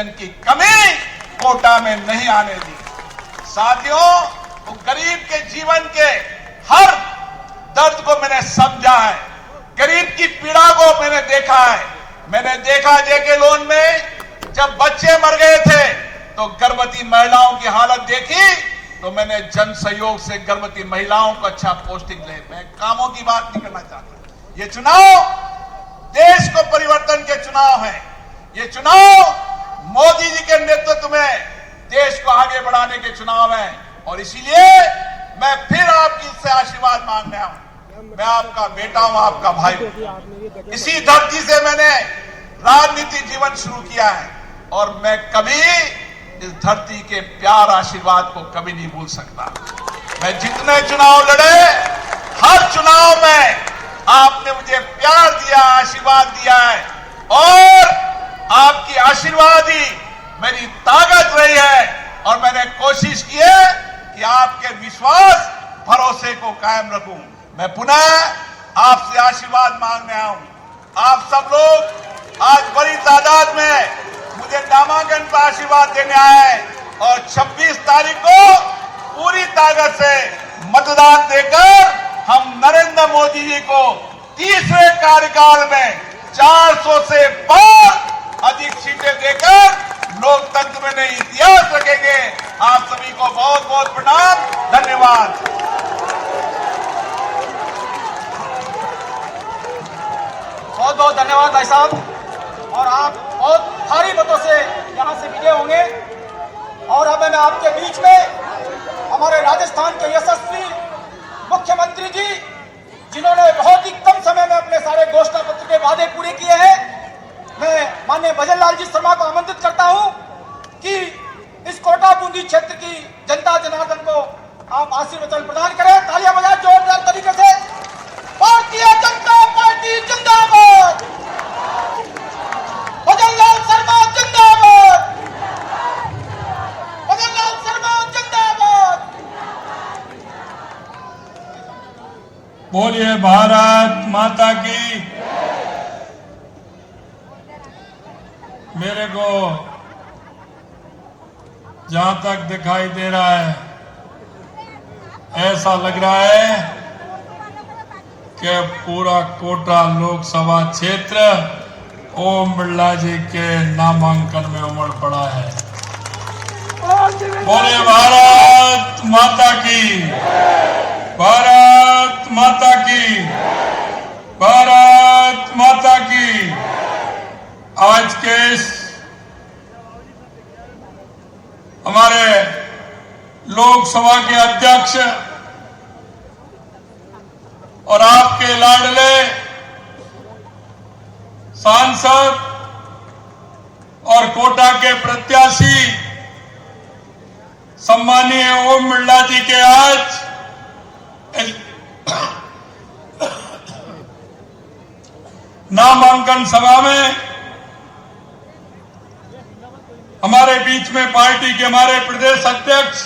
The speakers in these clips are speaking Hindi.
रिजर्वेशन की कमी कोटा में नहीं आने दी। साथियों, वो गरीब के जीवन के हर दर्द को मैंने समझा है, गरीब की पीड़ा को मैंने देखा है। मैंने देखा जेके लोन में जब बच्चे मर गए थे तो गर्भवती महिलाओं की हालत देखी, तो मैंने जन सहयोग से गर्भवती महिलाओं को अच्छा पोस्टिंग ले। मैं कामों की बात नहीं करना चाहता। ये चुनाव देश को परिवर्तन के चुनाव है। ये चुनाव मोदी जी के नेतृत्व में देश को आगे बढ़ाने के चुनाव है। और इसीलिए मैं फिर आपकी से आशीर्वाद मांगने आया हूं। मैं आपका बेटा हूं, आपका भाई हूं। इसी धरती से मैंने राजनीतिक जीवन शुरू किया है और मैं कभी इस धरती के प्यार आशीर्वाद को कभी नहीं भूल सकता। मैं जितने चुनाव लड़े, हर चुनाव में आपने मुझे प्यार दिया, आशीर्वाद दिया है और आपकी आशीर्वाद ही मेरी ताकत रही है। और मैंने कोशिश की है कि आपके विश्वास, भरोसे को कायम रखूं। मैं पुनः आपसे आशीर्वाद मांगने आया हूं। आप सब लोग आज बड़ी तादाद में मुझे नामांकन पर आशीर्वाद देने आए और 26 तारीख को पूरी ताकत से मतदान देकर हम नरेंद्र मोदी जी को तीसरे कार्यकाल में 400 से पार अधिक सीटें देकर लोकतंत्र में नई इतिहास रखेंगे। आप सभी को बहुत बहुत प्रणाम, धन्यवाद। बहुत बहुत धन्यवाद भाई साहब। और आप बहुत भारी मतों से यहां से विजय होंगे। और अब मैं आपके बीच में हमारे राजस्थान के यशस्वी मुख्यमंत्री जी, जिन्होंने बहुत ही कम समय में अपने सारे घोषणा पत्र के वादे पूरे किए हैं, मैं माननीय भजन लाल जी शर्मा को आमंत्रित करता हूं कि इस कोटा बूंदी क्षेत्र की जनता जनार्दन को आप आशीर्वचन प्रदान करें। तालियां बजाएं जोरदार तरीके से। भारतीय जनता पार्टी जिंदाबाद, भजन लाल शर्मा जिंदाबाद, भजन लाल शर्मा जिंदाबाद। बोलिए भारत माता की। मेरे को जहां तक दिखाई दे रहा है, ऐसा लग रहा है कि पूरा कोटा लोकसभा क्षेत्र ओम बिरला जी के नामांकन में उमड़ पड़ा है। बोलिए भारत माता की, भारत माता की, भारत माता की। आज के इस हमारे लोकसभा के अध्यक्ष और आपके लाडले सांसद और कोटा के प्रत्याशी सम्मानीय ओम बिरला जी के आज नामांकन सभा में हमारे बीच में पार्टी के हमारे प्रदेश अध्यक्ष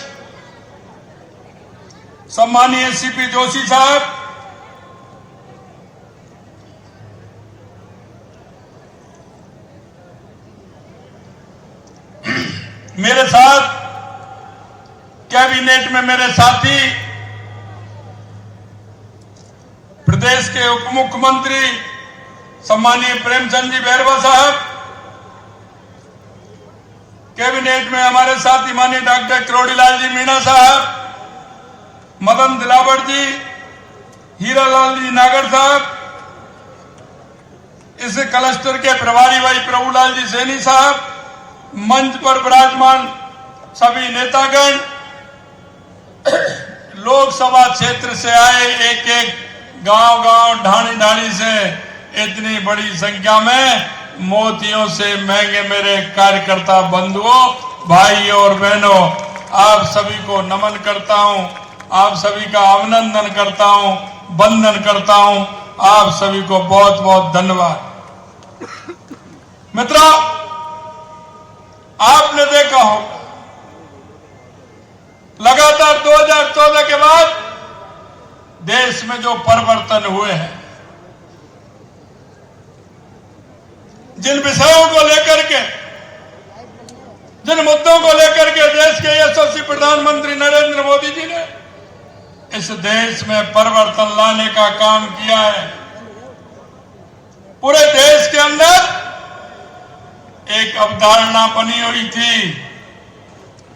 सम्मानीय सीपी जोशी साहब, मेरे साथ कैबिनेट में मेरे साथी प्रदेश के उप मुख्यमंत्री सम्मानीय प्रेमचंद जी बैरवा साहब, कैबिनेट में हमारे साथी माननीय डॉक्टर किरोड़ीलाल जी मीणा साहब, मदन दिलावर जी, हीरालाल जी नागर साहब, इस क्लस्टर के प्रभारी भाई प्रभुलाल जी सैनी साहब, मंच पर विराजमान सभी नेतागण, लोकसभा क्षेत्र से आए एक एक गांव-गांव, ढाणी-ढाणी से इतनी बड़ी संख्या में मोतियों से महंगे मेरे कार्यकर्ता बंधुओं, भाइयों और बहनों, आप सभी को नमन करता हूं, आप सभी का अभिनंदन करता हूं, वंदन करता हूं। आप सभी को बहुत बहुत धन्यवाद। मित्रों, आपने देखा हो लगातार 2014 के बाद देश में जो परिवर्तन हुए हैं, जिन विषयों को लेकर के देश के यशस्वी प्रधानमंत्री नरेंद्र मोदी जी ने इस देश में परिवर्तन लाने का काम किया है। पूरे देश के अंदर एक अवधारणा बनी हुई थी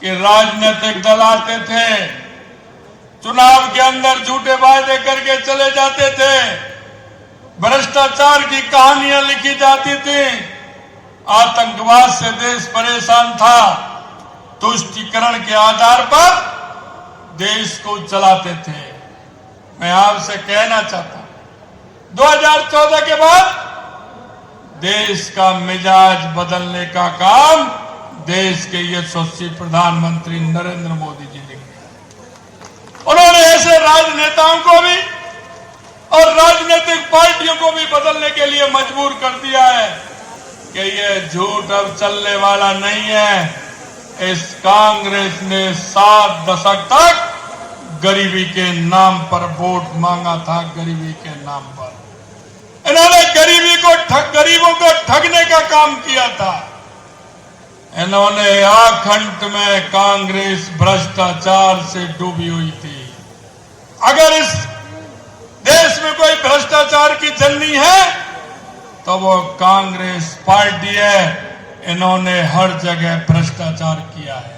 कि राजनीतिक दल आते थे, चुनाव के अंदर झूठे वायदे करके चले जाते थे, भ्रष्टाचार की कहानियां लिखी जाती थी, आतंकवाद से देश परेशान था, तुष्टीकरण के आधार पर देश को चलाते थे। मैं आपसे कहना चाहता हूं 2014 के बाद देश का मिजाज बदलने का काम देश के यशस्वी प्रधानमंत्री नरेंद्र मोदी जी ने किया। उन्होंने ऐसे राजनेताओं को भी और राजनीतिक पार्टियों को भी बदलने के लिए मजबूर कर दिया है कि ये झूठ अब चलने वाला नहीं है। इस कांग्रेस ने 7 दशक तक गरीबी के नाम पर वोट मांगा था, गरीबी के नाम पर इन्होंने गरीबों को ठगने का काम किया था। इन्होंने आखंड में कांग्रेस भ्रष्टाचार से डूबी हुई थी। अगर इस देश में कोई भ्रष्टाचार की जननी है तो वो कांग्रेस पार्टी है। इन्होंने हर जगह भ्रष्टाचार किया है।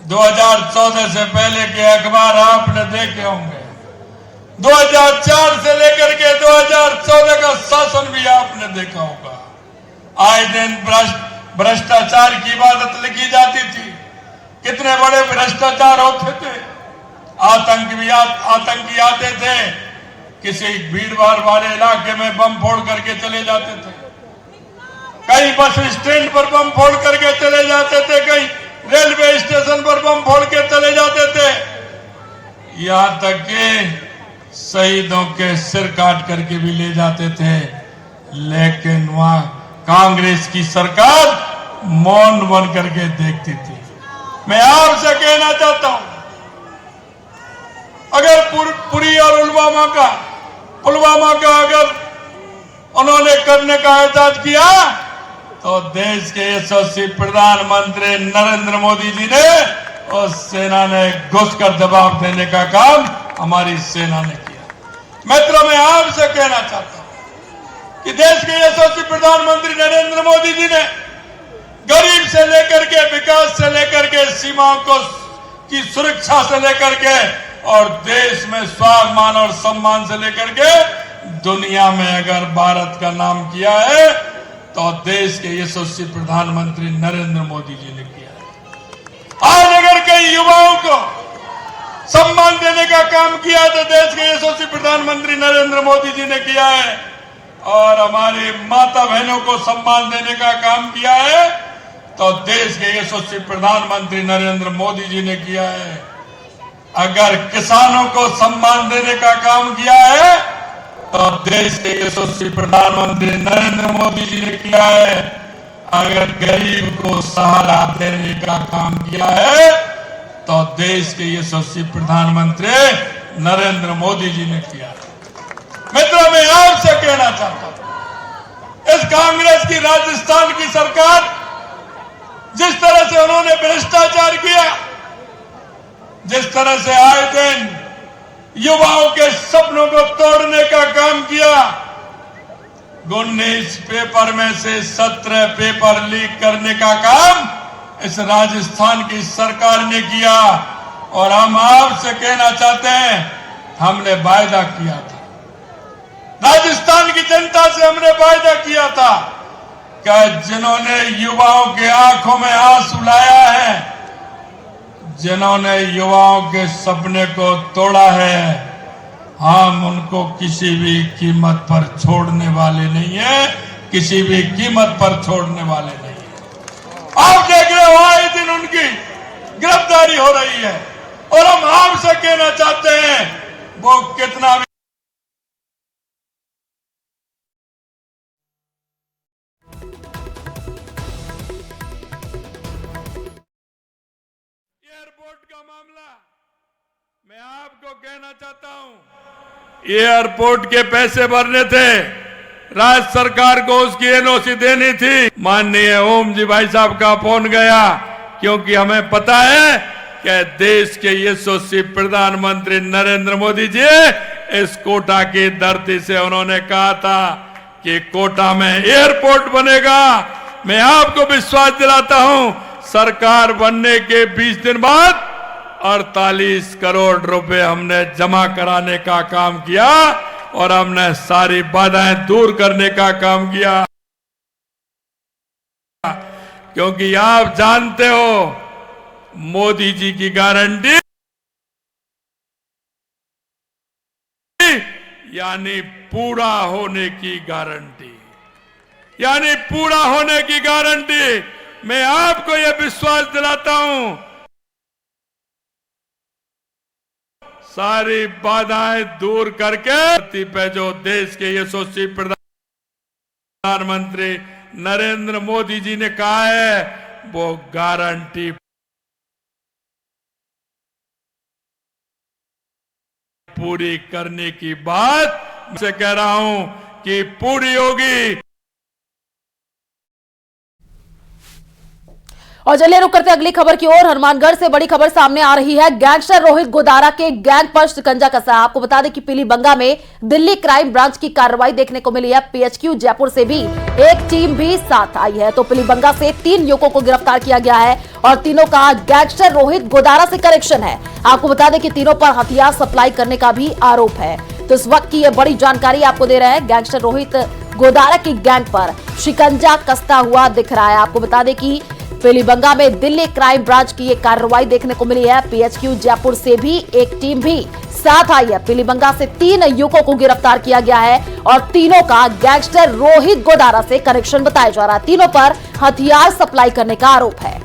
2014 से पहले के अखबार आपने देखे होंगे। 2004 से लेकर के 2014 का शासन भी आपने देखा होगा। आए दिन भ्रष्टाचार की इबादत लिखी जाती थी। कितने बड़े भ्रष्टाचार होते थे। आतंकी आते थे, किसी भीड़-भाड़ वाले इलाके में बम फोड़ करके चले जाते थे, कहीं बस स्टैंड पर बम फोड़ करके चले जाते थे, कहीं रेलवे स्टेशन पर बम फोड़ के चले जाते थे, यहां तक कि शहीदों के सिर काट करके भी ले जाते थे। लेकिन वहां कांग्रेस की सरकार मौन बन करके देखती थी। मैं आपसे कहना चाहता हूं, अगर पुरी और पुलवामा का अगर उन्होंने करने का एहसास किया तो देश के यशस्वी प्रधानमंत्री नरेंद्र मोदी जी ने और सेना ने घुसकर जवाब देने का काम हमारी सेना ने किया। मित्रों, मैं आपसे कहना चाहता हूं कि देश के यशस्वी प्रधानमंत्री नरेंद्र मोदी जी ने गरीब से लेकर के विकास से लेकर के सीमाओं की सुरक्षा से लेकर के और देश में स्वाभिमान और सम्मान से लेकर के दुनिया में अगर भारत का नाम किया है तो देश के यशस्वी प्रधानमंत्री नरेंद्र मोदी जी ने किया है। आज अगर कई युवाओं को सम्मान देने का काम किया तो देश के यशस्वी प्रधानमंत्री नरेंद्र मोदी जी ने किया है। और हमारी माता बहनों को सम्मान देने का काम किया है तो देश के यशस्वी प्रधानमंत्री नरेंद्र मोदी जी ने किया है। अगर किसानों को सम्मान देने का काम किया है तो देश के यशस्वी प्रधानमंत्री नरेंद्र मोदी जी ने किया है। अगर गरीब को सहारा देने का काम किया है तो देश के यशस्वी प्रधानमंत्री नरेंद्र मोदी जी ने किया है। मित्रों, मैं आपसे कहना चाहता हूं, इस कांग्रेस की राजस्थान की सरकार जिस तरह से उन्होंने भ्रष्टाचार किया, जिस तरह से आए दिन युवाओं के सपनों को तोड़ने का काम किया, 19 पेपर में से 17 पेपर लीक करने का काम इस राजस्थान की सरकार ने किया। और हम आपसे कहना चाहते हैं, हमने वायदा किया था, राजस्थान की जनता से हमने वायदा किया था कि जिन्होंने युवाओं के आंखों में आंसू लाया है, जिन्होंने युवाओं के सपने को तोड़ा है, हम उनको किसी भी कीमत पर छोड़ने वाले नहीं है, किसी भी कीमत पर छोड़ने वाले नहीं है। आप देख रहे हो आए दिन उनकी गिरफ्तारी हो रही है और हम आपसे कहना चाहते हैं, वो कितना भी एयरपोर्ट का मामला मैं आपको कहना चाहता हूं, एयरपोर्ट के पैसे भरने थे, राज्य सरकार को उसकी एनओसी देनी थी। माननीय ओम जी भाई साहब का फोन गया, क्योंकि हमें पता है कि देश के यशस्वी प्रधानमंत्री नरेंद्र मोदी जी इस कोटा की धरती से उन्होंने कहा था कि कोटा में एयरपोर्ट बनेगा। मैं आपको विश्वास दिलाता हूं, सरकार बनने के 20 दिन बाद 48 करोड़ रुपए हमने जमा कराने का काम किया और हमने सारी बाधाएं दूर करने का काम किया। क्योंकि आप जानते हो मोदी जी की गारंटी यानी पूरा होने की गारंटी, यानी पूरा होने की गारंटी। मैं आपको यह विश्वास दिलाता हूं, सारी बाधाएं दूर करके धरती पे जो देश के यशस्वी प्रधानमंत्री नरेंद्र मोदी जी ने कहा है वो गारंटी पूरी करने की बात मैं कह रहा हूं कि पूरी होगी। और चलिए रुक करते अगली खबर की ओर। हनुमानगढ़ से बड़ी खबर सामने आ रही है। गैंगस्टर रोहित गोदारा के गैंग पर शिकंजा कसा। आपको बता दें कि पीलीबंगा में दिल्ली क्राइम ब्रांच की कार्रवाई देखने को मिली है। पीएचक्यू जयपुर से भी एक टीम भी साथ आई है। तो पीलीबंगा से 3 युवकों को गिरफ्तार किया गया है और तीनों का गैंगस्टर रोहित गोदारा से कनेक्शन है। आपको बता दें कि तीनों पर हथियार सप्लाई करने का भी आरोप है। तो इस वक्त की यह बड़ी जानकारी आपको दे रहे हैं। गैंगस्टर रोहित गोदारा की गैंग पर शिकंजा कसता हुआ दिख रहा है। आपको बता दें कि पीलीबंगा में दिल्ली क्राइम ब्रांच की एक कार्रवाई देखने को मिली है। पीएचक्यू जयपुर से भी एक टीम भी साथ आई है। पीलीबंगा से 3 युवकों को गिरफ्तार किया गया है और तीनों का गैंगस्टर रोहित गोदारा से कनेक्शन बताया जा रहा है। तीनों पर हथियार सप्लाई करने का आरोप है।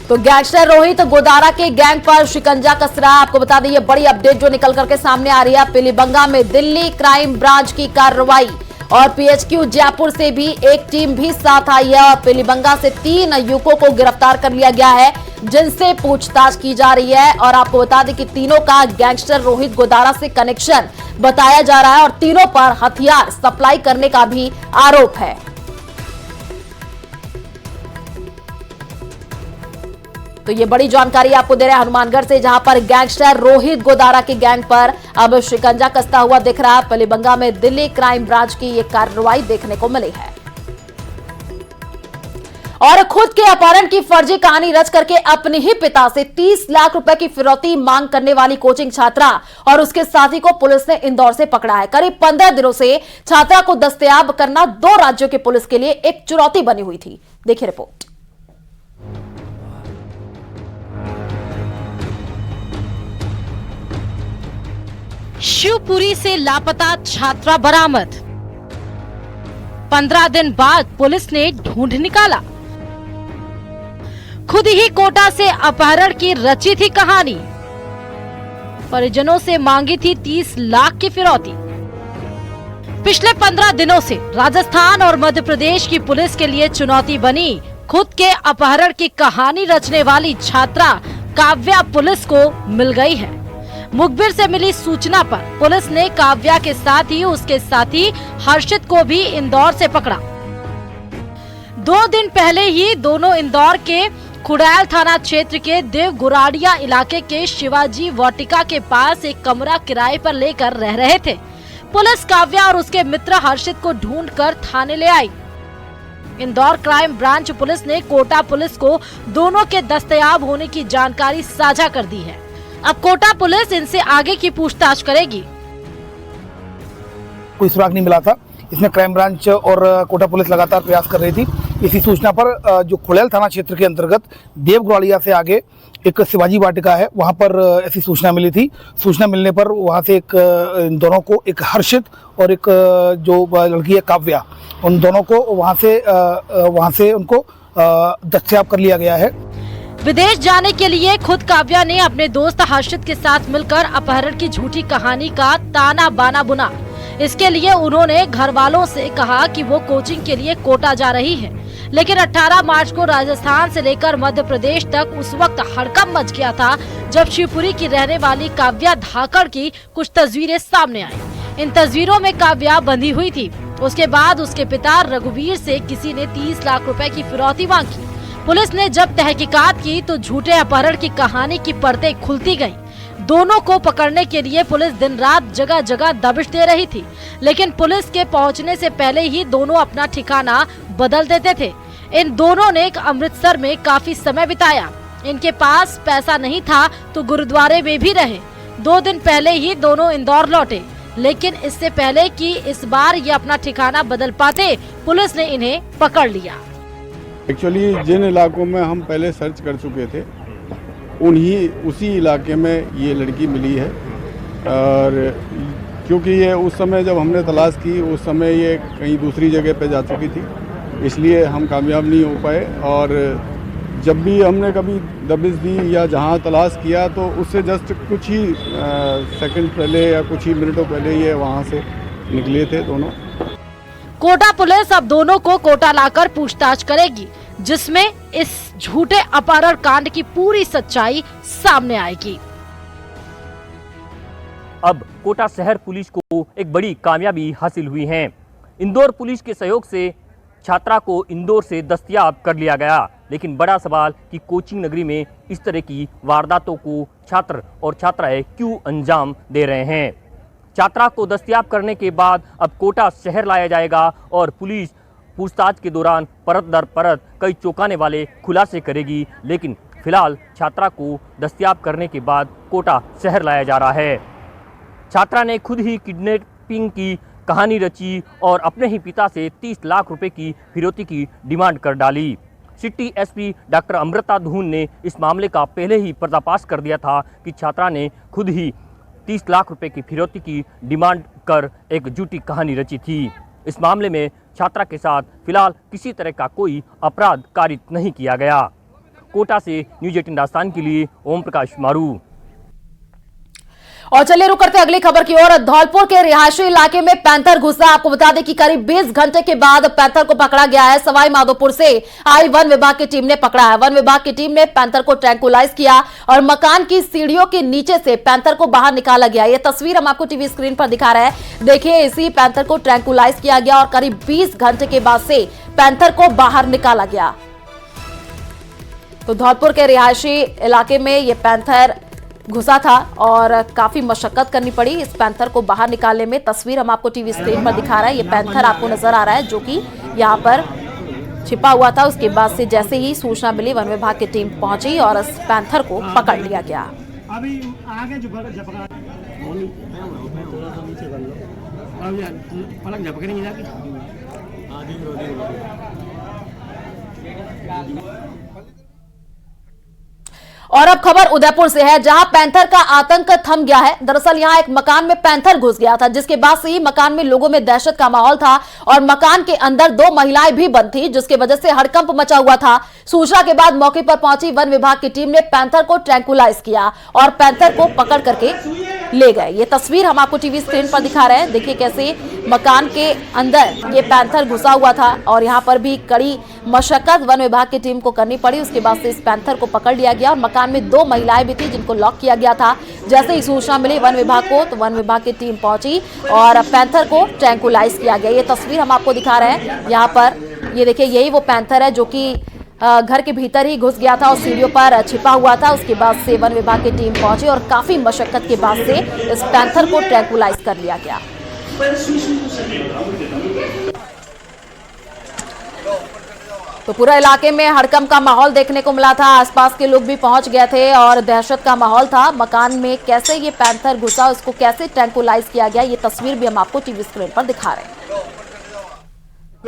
तो गैंगस्टर रोहित गोदारा के गैंग पर शिकंजा कस रहा है। आपको बता दें ये बड़ी अपडेट जो निकल करके सामने आ रही है। पीलीबंगा में दिल्ली क्राइम ब्रांच की कार्रवाई और पीएचक्यू जयपुर से भी एक टीम भी साथ आई है और पीलीबंगा से 3 युवकों को गिरफ्तार कर लिया गया है जिनसे पूछताछ की जा रही है। और आपको बता दें कि तीनों का गैंगस्टर रोहित गोदारा से कनेक्शन बताया जा रहा है और तीनों पर हथियार सप्लाई करने का भी आरोप है। तो ये बड़ी जानकारी आपको दे रहे हैं हनुमानगढ़ से, जहां पर गैंगस्टर रोहित गोदारा के गैंग पर अब शिकंजा कसता हुआ दिख रहा है। पीलीबंगा में दिल्ली क्राइम ब्रांच की ये कार्रवाई देखने को मिली है। और खुद के अपहरण की फर्जी कहानी रच करके अपने ही पिता से 30 लाख रुपए की फिरौती मांग करने वाली कोचिंग छात्रा और उसके साथी को पुलिस ने इंदौर से पकड़ा है। करीब 15 दिनों से छात्रा को दस्तयाब करना 2 राज्यों की पुलिस के लिए एक चुनौती बनी हुई थी। देखिए रिपोर्ट। शिवपुरी से लापता छात्रा बरामद। 15 दिन बाद पुलिस ने ढूंढ निकाला। खुद ही कोटा से अपहरण की रची थी कहानी। परिजनों से मांगी थी 30 लाख की फिरौती। पिछले 15 दिनों से राजस्थान और मध्य प्रदेश की पुलिस के लिए चुनौती बनी खुद के अपहरण की कहानी रचने वाली छात्रा काव्या पुलिस को मिल गई है। मुखबिर से मिली सूचना पर पुलिस ने काव्या के साथ ही उसके साथी हर्षित को भी इंदौर से पकड़ा। 2 दिन पहले ही दोनों इंदौर के खुड़ैल थाना क्षेत्र के देवगुराड़िया इलाके के शिवाजी वाटिका के पास एक कमरा किराए पर लेकर रह रहे थे। पुलिस काव्या और उसके मित्र हर्षित को ढूंढकर थाने ले आई। इंदौर क्राइम ब्रांच पुलिस ने कोटा पुलिस को दोनों के दस्तयाब होने की जानकारी साझा कर दी है। अब कोटा पुलिस इनसे आगे की पूछताछ करेगी। कोई सुराग नहीं मिला था। इसमें क्राइम ब्रांच और कोटा पुलिस लगातार प्रयास कर रही थी। इसी सूचना पर जो खुड़ैल थाना क्षेत्र के अंतर्गत देवगुराड़िया से आगे एक शिवाजी वाटिका है, वहां पर ऐसी सूचना मिली थी। सूचना मिलने पर वहां से इन दोनों को, एक हर्षित और एक जो लड़की है काव्या, उन दोनों को वहां से उनको दस्तयाब कर लिया गया है। विदेश जाने के लिए खुद काव्या ने अपने दोस्त हर्षित के साथ मिलकर अपहरण की झूठी कहानी का ताना बाना बुना। इसके लिए उन्होंने घर वालों से कहा कि वो कोचिंग के लिए कोटा जा रही है, लेकिन 18 मार्च को राजस्थान से लेकर मध्य प्रदेश तक उस वक्त हड़कंप मच गया था जब शिवपुरी की रहने वाली काव्या धाकड़ की कुछ तस्वीरें सामने आई। इन तस्वीरों में काव्या बंधी हुई थी। उसके बाद उसके पिता रघुवीर से किसी ने 30 लाख रुपए की फिरौती मांगी। पुलिस ने जब तहकीकात की तो झूठे अपहरण की कहानी की परतें खुलती गईं। दोनों को पकड़ने के लिए पुलिस दिन रात जगह जगह दबिश दे रही थी, लेकिन पुलिस के पहुंचने से पहले ही दोनों अपना ठिकाना बदल देते थे। इन दोनों ने अमृतसर में काफी समय बिताया। इनके पास पैसा नहीं था तो गुरुद्वारे में भी रहे। 2 दिन पहले ही दोनों इंदौर लौटे, लेकिन इससे पहले कि इस बार ये अपना ठिकाना बदल पाते, पुलिस ने इन्हें पकड़ लिया। एक्चुअली जिन इलाकों में हम पहले सर्च कर चुके थे उसी इलाके में ये लड़की मिली है। और क्योंकि ये उस समय जब हमने तलाश की उस समय ये कहीं दूसरी जगह पे जा चुकी थी, इसलिए हम कामयाब नहीं हो पाए। और जब भी हमने कभी दबिश दी या जहां तलाश किया तो उससे जस्ट कुछ ही सेकंड पहले या कुछ ही मिनटों पहले ये वहां से निकले थे दोनों। कोटा पुलिस अब दोनों को कोटा लाकर पूछताछ करेगी, जिसमें इस झूठे अपहरण कांड की पूरी सच्चाई सामने आएगी। अब कोटा शहर पुलिस को एक बड़ी कामयाबी हासिल हुई है। इंदौर पुलिस के सहयोग से छात्रा को इंदौर से दस्तयाब कर लिया गया, लेकिन बड़ा सवाल कि कोचिंग नगरी में इस तरह की वारदातों को छात्र और छात्राएं क्यों अंजाम दे रहे हैं। छात्रा को दस्तयाब करने के बाद अब कोटा शहर लाया जाएगा और पुलिस पूछताछ के दौरान परत दर परत कई चौंकाने वाले खुलासे करेगी, लेकिन फिलहाल छात्रा को दस्तयाब करने के बाद कोटा शहर लाया जा रहा है। छात्रा ने खुद ही किडनैपिंग की कहानी रची और अपने ही पिता से 30 लाख रुपए की फिरौती की डिमांड कर डाली। सिटी एसपी डॉक्टर अमृता धून ने इस मामले का पहले ही पर्दाफाश कर दिया था कि छात्रा ने खुद ही 30 लाख रुपए की फिरौती की डिमांड कर एक झूठी कहानी रची थी। इस मामले में छात्रा के साथ फिलहाल किसी तरह का कोई अपराध कारित नहीं किया गया। कोटा से न्यूज़ 18 राजस्थान के लिए ओम प्रकाश मारू। और चलिए रुक करते अगली खबर की ओर। धौलपुर के रिहायशी इलाके में पैंथर घुसा। आपको बता दें कि करीब 20 घंटे के बाद पैंथर को पकड़ा गया है। सवाई माधोपुर से आई वन विभाग की टीम ने पकड़ा है। वन विभाग की टीम ने पैंथर को ट्रैंकुलाइज किया और मकान की सीढ़ियों के नीचे से पैंथर को बाहर निकाला गया। यह तस्वीर हम आपको टीवी स्क्रीन पर दिखा रहे हैं। देखिए, इसी पैंथर को ट्रैंकुलाइज किया गया और करीब 20 घंटे के बाद से पैंथर को बाहर निकाला गया। तो धौलपुर के रिहायशी इलाके में यह पैंथर घुसा था और काफी मशक्कत करनी पड़ी इस पैंथर को बाहर निकालने में। तस्वीर हम आपको टीवी स्क्रीन पर दिखा रहा है। ये पैंथर आपको नजर आ रहा है जो कि यहाँ पर छिपा हुआ था। उसके बाद से जैसे ही सूचना मिली वन विभाग की टीम पहुंची और इस पैंथर को पकड़ लिया गया। अभी आगे जो और अब खबर उदयपुर से है, जहां पैंथर का आतंक थम गया है। दरअसल यहां एक मकान में पैंथर घुस गया था, जिसके बाद से ही मकान में लोगों में दहशत का माहौल था और मकान के अंदर 2 महिलाएं भी बंद थी, जिसकी वजह से हड़कंप मचा हुआ था। सूचना के बाद मौके पर पहुंची वन विभाग की टीम ने पैंथर को ट्रैंकुलाइज किया और पैंथर को पकड़ करके ले गए। ये तस्वीर हम आपको टीवी स्क्रीन पर दिखा रहे हैं। देखिए कैसे मकान के अंदर ये पैंथर घुसा हुआ था और यहाँ पर भी कड़ी मशक्कत वन विभाग की टीम को करनी पड़ी। उसके बाद से इस पैंथर को पकड़ लिया गया और मकान में 2 महिलाएं भी थी जिनको लॉक किया गया था। जैसे ही सूचना मिली वन विभाग को तो वन विभाग की टीम पहुंची और पैंथर को ट्रैंकुलाइज किया गया। ये तस्वीर हम आपको दिखा रहे हैं। यहाँ पर ये देखिए, यही वो पैंथर है जो कि घर के भीतर ही घुस गया था और सीढ़ियों पर छिपा हुआ था। उसके बाद से वन विभाग की टीम पहुंची और काफी मशक्कत के बाद से इस पैंथर को ट्रैंकुलाइज कर लिया गया। तो पूरा इलाके में हड़कंप का माहौल देखने को मिला था। आसपास के लोग भी पहुंच गए थे और दहशत का माहौल था। मकान में कैसे ये पैंथर घुसा, उसको कैसे ट्रैंकुलाइज किया गया, ये तस्वीर भी हम आपको टीवी स्क्रीन पर दिखा रहे हैं।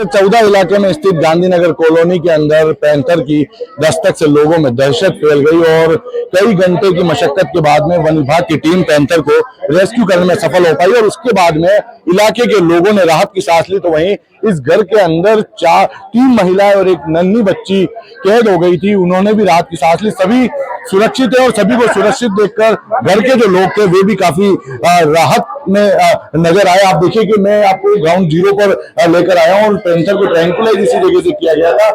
14 इलाके में स्थित गांधीनगर कॉलोनी के अंदर पैंथर की दस्तक से लोगों में दहशत फैल गई और कई घंटे की मशक्कत के बाद में वन विभाग की टीम पैंथर को रेस्क्यू करने में सफल हो पाई और उसके बाद में इलाके के लोगों ने राहत की सांस ली। तो वहीं इस घर के अंदर 3 महिलाएं और एक नन्ही बच्ची कैद हो गई थी, उन्होंने भी राहत की सांस ली। सभी सुरक्षित है और सभी को सुरक्षित देखकर घर के जो लोग थे वे भी काफी राहत में नजर आए। आप देखिए कि मैं आपको ग्राउंड जीरो पर लेकर आया हूँ और पैंथर को ट्रैंकुलाइज इसी जगह से किया गया था।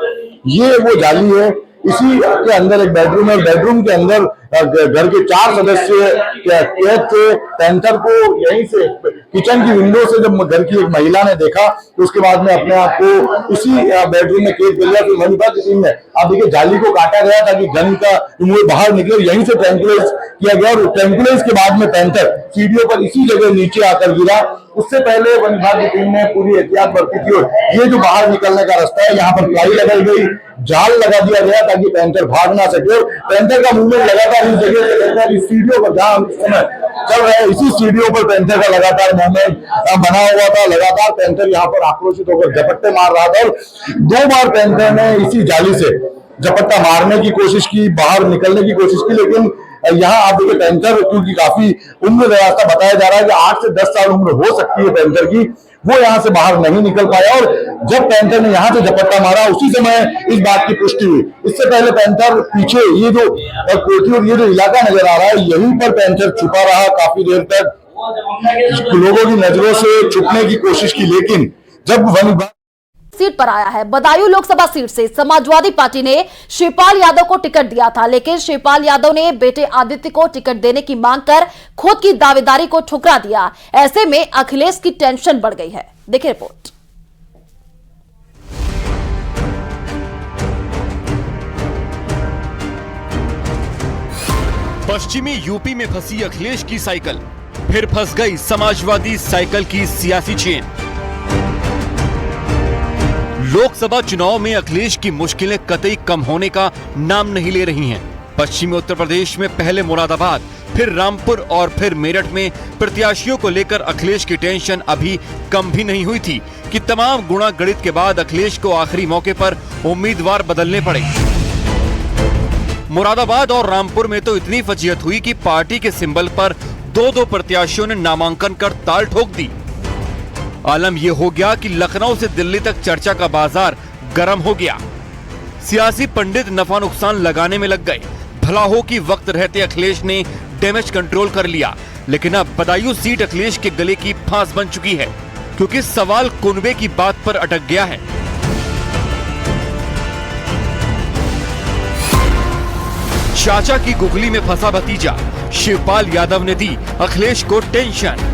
ये वो जाली है, इसी के अंदर एक बेडरूम है और बेडरूम के अंदर घर के 4 सदस्य कैद थे। पैंथर को यहीं से किचन की विंडो से जब घर की एक महिला ने देखा तो उसके बाद में अपने आप को उसी बेडरूम में कैद कर लिया। फिर वन विभाग की टीम में आप देखिए जाली को काटा गया ताकि गन का मुंह बाहर निकले, यहीं से ट्रैंकुलाइज किया गया और ट्रैंकुलाइज के बाद में पैंथर सीढ़ियों पर इसी जगह नीचे आकर गिरा। उससे पहले वन विभाग की टीम ने पूरी एहतियात बरती थी और ये जो बाहर निकलने का रास्ता है यहाँ पर प्लाई लगाई गई, जाल लगा दिया गया ताकि पैंथर भाग ना सके। और पैंथर का मूवमेंट लगातार इस जगह से लेकर इस सीढ़ियों पर जहां समय चल रहा है इसी सीढ़ियों पर पैंथर का लगातार मूवमेंट बना हुआ था। लगातार पैंथर यहाँ पर आक्रोशित होकर झपट्टे मार रहा था और 2 बार पैंथर ने इसी जाली से झपट्टा मारने की कोशिश की, बाहर निकलने की कोशिश की, लेकिन यहाँ आप देखिए पैंथर क्योंकि काफी उम्र दराज बताया जा रहा है कि 8 से 10 साल उम्र हो सकती है पैंथर की, वो यहाँ से बाहर नहीं निकल पाया। और जब पैंथर ने यहाँ से झपट्टा मारा उसी समय इस बात की पुष्टि हुई। इससे पहले पैंथर पीछे ये जो कोठी और ये जो इलाका नजर आ रहा है यहीं पर पैंथर छुपा रहा काफी देर तक, लोगों की नजरों से छुपने की कोशिश की, लेकिन जब वन विभाग सीट पर आया है। बदायूं लोकसभा सीट से समाजवादी पार्टी ने शिवपाल यादव को टिकट दिया था, लेकिन शिवपाल यादव ने बेटे आदित्य को टिकट देने की मांग कर खुद की दावेदारी को ठुकरा दिया। ऐसे में अखिलेश की टेंशन बढ़ गई है। देखिए रिपोर्ट। पश्चिमी यूपी में फंसी अखिलेश की साइकिल, फिर फंस गई समाजवादी साइकिल की सियासी चेन। लोकसभा चुनाव में अखिलेश की मुश्किलें कतई कम होने का नाम नहीं ले रही हैं। पश्चिमी उत्तर प्रदेश में पहले मुरादाबाद, फिर रामपुर और फिर मेरठ में प्रत्याशियों को लेकर अखिलेश की टेंशन अभी कम भी नहीं हुई थी कि तमाम गुणा गणित के बाद अखिलेश को आखिरी मौके पर उम्मीदवार बदलने पड़े। मुरादाबाद और रामपुर में तो इतनी फजीहत हुई कि पार्टी के सिंबल पर 2-2 प्रत्याशियों ने नामांकन कर ताल ठोक दी। आलम यह हो गया कि लखनऊ से दिल्ली तक चर्चा का बाजार गर्म हो गया। सियासी पंडित नफा नुकसान लगाने में लग गए। भला हो कि वक्त रहते अखिलेश ने डैमेज कंट्रोल कर लिया, लेकिन अब बदायूं सीट अखिलेश के गले की फांस बन चुकी है, क्योंकि सवाल कुनबे की बात पर अटक गया है। चाचा की गुगली में फंसा भतीजा, शिवपाल यादव ने दी अखिलेश को टेंशन।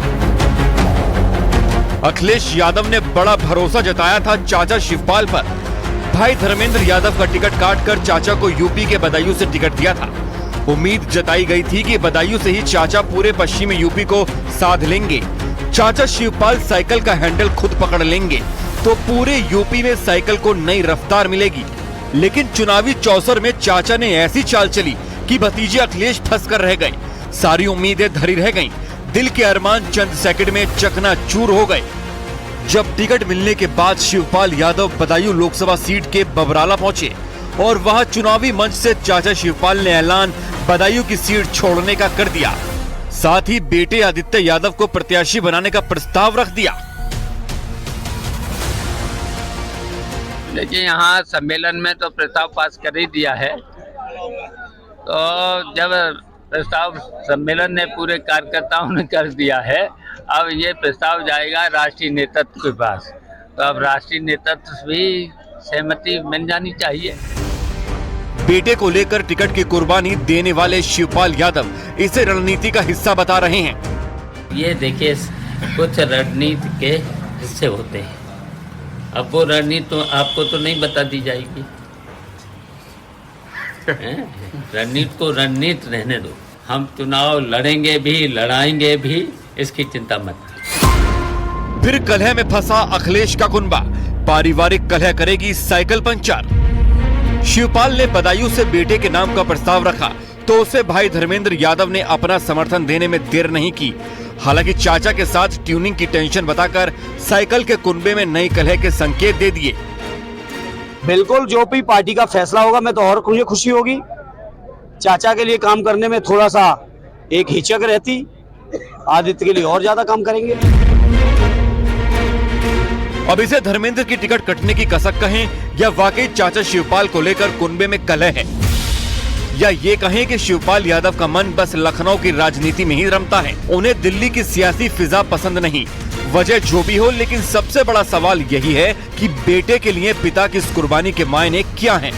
अखिलेश यादव ने बड़ा भरोसा जताया था चाचा शिवपाल पर। भाई धर्मेंद्र यादव का टिकट काटकर चाचा को यूपी के बदायूं से टिकट दिया था। उम्मीद जताई गई थी कि बदायूं से ही चाचा पूरे पश्चिमी यूपी को साध लेंगे। चाचा शिवपाल साइकिल का हैंडल खुद पकड़ लेंगे तो पूरे यूपी में साइकिल को नई रफ्तार मिलेगी। लेकिन चुनावी चौसर में चाचा ने ऐसी चाल चली कि भतीजे अखिलेश फंस कर रह गए। सारी उम्मीदें धरी रह गईं। दिल के अरमान चंद सेकंड में चकनाचूर हो गए। जब टिकट मिलने के बाद शिवपाल यादव बदायूं लोकसभा सीट के बबराला पहुंचे और वहां चुनावी मंच से चाचा शिवपाल ने ऐलान बदायूं की सीट छोड़ने का कर दिया। साथ ही बेटे आदित्य यादव को प्रत्याशी बनाने का प्रस्ताव रख दिया। देखिए, यहाँ सम्मेलन में तो प्रस्ताव पास कर ही दिया है। तो जब प्रस्ताव सम्मेलन ने पूरे कार्यकर्ताओं ने कर दिया है, अब ये प्रस्ताव जाएगा राष्ट्रीय नेतृत्व के पास। तो अब राष्ट्रीय नेतृत्व भी सहमति मिल जानी चाहिए। बेटे को लेकर टिकट की कुर्बानी देने वाले शिवपाल यादव इसे रणनीति का हिस्सा बता रहे हैं। ये देखिए, कुछ रणनीति के हिस्से होते हैं। अब वो रणनीति तो आपको तो नहीं बता दी जाएगी। रणनीति को रणनीति रहने दो। हम चुनाव लड़ेंगे भी, लड़ाएंगे भी, इसकी चिंता मत। फिर कलह में फंसा अखिलेश का कुनबा। पारिवारिक कलह करेगी साइकिल पंचर। शिवपाल ने बदायूं से बेटे के नाम का प्रस्ताव रखा तो उसे भाई धर्मेंद्र यादव ने अपना समर्थन देने में देर नहीं की। हालांकि चाचा के साथ ट्यूनिंग की टेंशन बताकर साइकिल के कुनबे में नई कलह के संकेत दे दिए। बिल्कुल, जो भी पार्टी का फैसला होगा मैं तो और खुशी होगी। चाचा के लिए काम करने में थोड़ा सा एक हिचक रहती, आदित्य के लिए और ज्यादा काम करेंगे। अब इसे धर्मेंद्र की टिकट कटने की कसक कहें या वाकई चाचा शिवपाल को लेकर कुनबे में कलह है, या ये कहें कि शिवपाल यादव का मन बस लखनऊ की राजनीति में ही रमता है, उन्हें दिल्ली की सियासी फिजा पसंद नहीं। वजह जो भी हो, लेकिन सबसे बड़ा सवाल यही है कि बेटे के लिए पिता की इस कुर्बानी के मायने क्या हैं।